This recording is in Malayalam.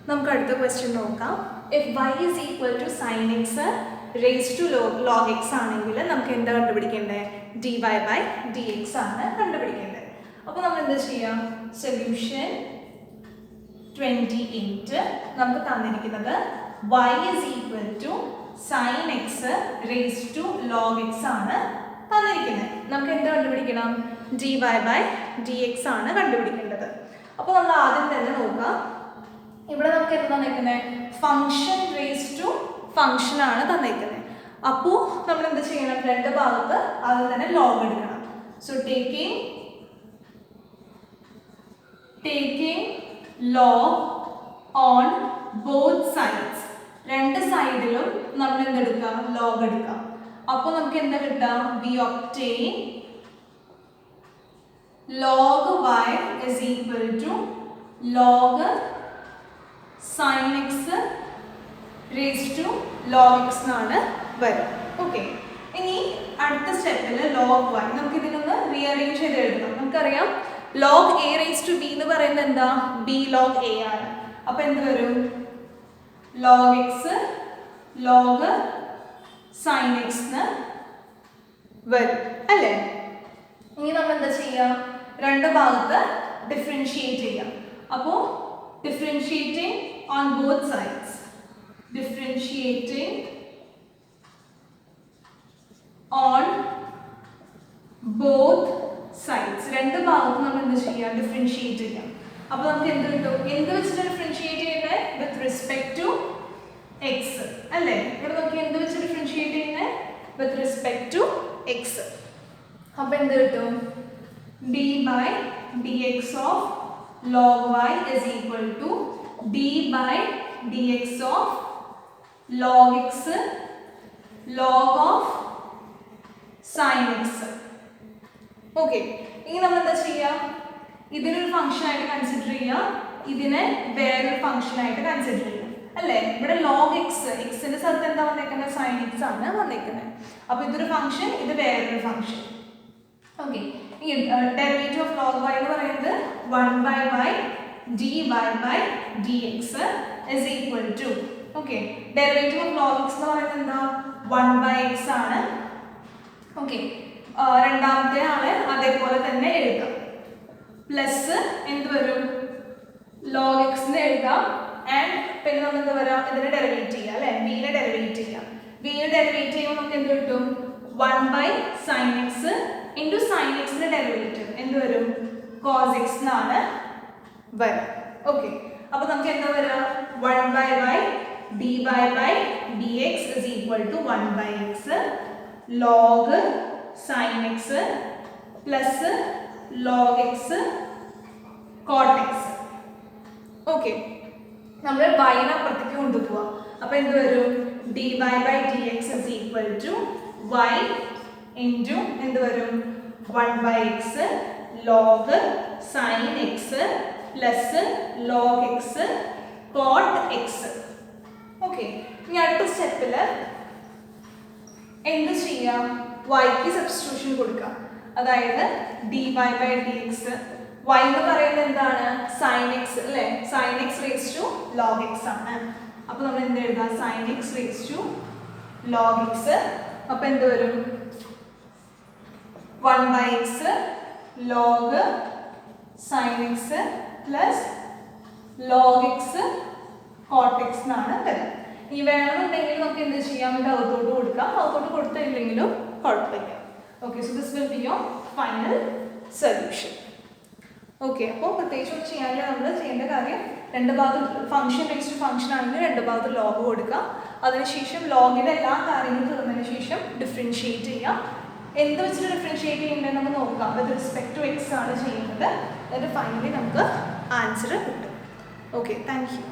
നമുക്ക് അടുത്ത ക്വസ്റ്റ്യൻ നോക്കാം. If y is equal to sin x raised to log x ആണെങ്കിൽ നമുക്ക് എന്താ കണ്ടുപിടിക്കേണ്ടത്? dy by dx ആണ് കണ്ടുപിടിക്കേണ്ടത്. അപ്പോൾ നമ്മൾ എന്താ ചെയ്യാം? സൊല്യൂഷൻ 28 നമുക്ക് തന്നിരിക്കുന്നത് y is equal to sin x raised to log x ആണ് തന്നിരിക്കുന്നത്. നമുക്ക് എന്താ കണ്ടുപിടിക്കണം? dy by dx ആണ് കണ്ടുപിടിക്കേണ്ടത്. അപ്പോൾ നമ്മൾ ആദ്യം തന്നെ നോക്കാം. ഇവിടെ നമുക്ക് എന്താ തന്നിരിക്കുന്നത്? ഫംഗ്ഷൻ റേസ് ടു ഫംഗ്ഷൻ ആണ് തന്നിരിക്കുന്നത്. അപ്പോൾ നമ്മൾ എന്ത് ചെയ്യണം? രണ്ട് ഭാഗത്ത് ആദ്യം തന്നെ ലോഗ് എടുക്കണം. So taking log on both sides, രണ്ട് സൈഡിലും നമ്മൾ എന്തെടുക്കാം? ലോഗ് എടുക്കാം. അപ്പോൾ നമുക്ക് എന്താ കിട്ടാം? We obtain log y is equal to log sin x raised to log x എന്നാണ് വരും. ഓക്കെ, ഇനി അടുത്ത സ്റ്റെപ്പിൽ log y നമുക്ക് ഇതിനൊന്ന് റീഅറേഞ്ച് ചെയ്ത് എഴുതാം. നമുക്കറിയാം log a raised to b എന്ന് പറയുന്നത് എന്താ? b log a ആണ്. അപ്പോൾ എന്ത് വരും? log x log sin x എന്ന് വരും അല്ലേ? ഇനി നമ്മൾ എന്താ ചെയ്യാം? രണ്ട് ഭാഗത്ത് ഡിഫറൻഷിയേറ്റ് ചെയ്യാം. അപ്പോൾ differentiating on both sides, differentiating on both sides, രണ്ട് ഭാഗത്ത് നമ്മൾ എന്താ ചെയ്യാം? ഡിഫറൻഷിയേറ്റ് ചെയ്യാം. അപ്പോൾ നമുക്ക് എന്ത് കിട്ടും? എന്ത് വെച്ചിട്ട് ഡിഫറൻഷിയേറ്റ് ചെയ്യുന്നത്? വിത്ത് റെസ്പെക്ട് ടു എക്സ് അല്ലേ? ഇവിടെ നോക്കി എന്ത് വെച്ച് ഡിഫറൻഷിയേറ്റ് ചെയ്യുന്നത്? With respect to X. അപ്പോൾ എന്ത് കിട്ടും? d by dx of log y is equal to d by dx of log x log of sin x. Okay, ഇനി നമ്മൾ എന്താ ചെയ്യാം? ഇതിനൊരു ഫംഗ്ഷൻ ആയിട്ട് കൺസിഡർ ചെയ്യാം, ഇതിനെ വേറൊരു ഫംഗ്ഷൻ ആയിട്ട് കൺസിഡർ ചെയ്യാം അല്ലേ? ഇവിടെ log x, എക്സിന്റെ സ്ഥലത്ത് എന്താ വന്നേക്കുന്നത്? sin x ആണ് വന്നേക്കുന്നത്. അപ്പോൾ ഇതൊരു ഫംഗ്ഷൻ, ഇത് വേറൊരു ഫംഗ്ഷൻ. ഓക്കെ, ഈ ഡെറിവേറ്റീവ് ഓഫ് log y എന്ന് പറയുന്നത് 1 by y dy by dx is equal to, okay, derivative of log x എന്ന് പറയുന്നത് എന്താ? 1 by x ആണ്. ഓക്കെ, രണ്ടാമത്തെ ആളെ അതേപോലെ തന്നെ എഴുതാം. പ്ലസ് എന്ത് വരും? log x എന്ന് എഴുതാം. ആൻഡ് പിന്നെ നമ്മൾ എന്താ പറയാ? ഇതിനെ ഡെറിവേറ്റ് ചെയ്യാം അല്ലേ? b നെ ഡെറിവേറ്റ് ചെയ്യാം. b നെ ഡെറിവേറ്റ് ചെയ്യുമ്പോൾ നമുക്ക് എന്ത് കിട്ടും? 1 by sin x into sin x ന്റെ ഡെറിവേറ്റീവ് എന്ത് വരും? cos x എന്നാണ് വരും. ഓക്കെ, അപ്പോൾ നമുക്ക് എന്താ വരിക? 1 by y dy by dx is equal to 1 by x log sin x plus log x cot x. Okay, നമ്മൾ y നെ അപ്പുറത്തേക്ക് കൊണ്ടുപോവാം. അപ്പോൾ എന്ത് വരും? dy by dx is equal to y into എന്ത് വരും? 1 by x log sin x plus log x cot x. Okay, ഇനി അടുത്ത സ്റ്റെപ്പിൽ എന്ത് ചെയ്യാം? yക്ക് സബ്സ്റ്റിറ്റ്യൂഷൻ കൊടുക്കാം. അതായത് dy by dx, y എന്ന് പറയുന്നത് എന്താണ്? sin x അല്ലേ? sin x raised to log x ആണ്. അപ്പോൾ നമ്മൾ എന്ത് എഴുതാം? sin x raised to log x. അപ്പോൾ എന്ത് വരും? 1 by x log sin x plus log x cot x എന്നാണ് വരിക. ഈ വേണമെന്നുണ്ടെങ്കിൽ നമുക്ക് എന്ത് ചെയ്യാം? ഇത് അകത്തോട്ട് കൊടുക്കാം, അകത്തോട്ട് കൊടുത്തില്ലെങ്കിലും കുഴപ്പമില്ല. Okay, so this will be your final solution. Okay, അപ്പോൾ പ്രത്യേകിച്ച് ഒന്നും ചെയ്യാനില്ല. നമ്മൾ ചെയ്യേണ്ട കാര്യം രണ്ട് ഭാഗത്ത് ഫംഗ്ഷൻ നെക്സ്റ്റ് ഫംഗ്ഷൻ ആണെങ്കിൽ രണ്ട് ഭാഗത്ത് ലോഗ് കൊടുക്കുക. അതിനുശേഷം ലോഗിൻ്റെ എല്ലാ കാര്യങ്ങളും തീർന്നതിന് ശേഷം ഡിഫറൻഷിയേറ്റ് ചെയ്യാം. എന്ത് വെച്ചിട്ട് ഡിഫറൻഷിയേറ്റ് ചെയ്യേണ്ടത് നമുക്ക് നോക്കാം. വിത്ത് റെസ്പെക്ട് ടു എക്സ് ആണ് ചെയ്യുന്നത്. എന്നിട്ട് ഫൈനലി നമുക്ക് ആൻസർ കിട്ടും. Okay, thank you.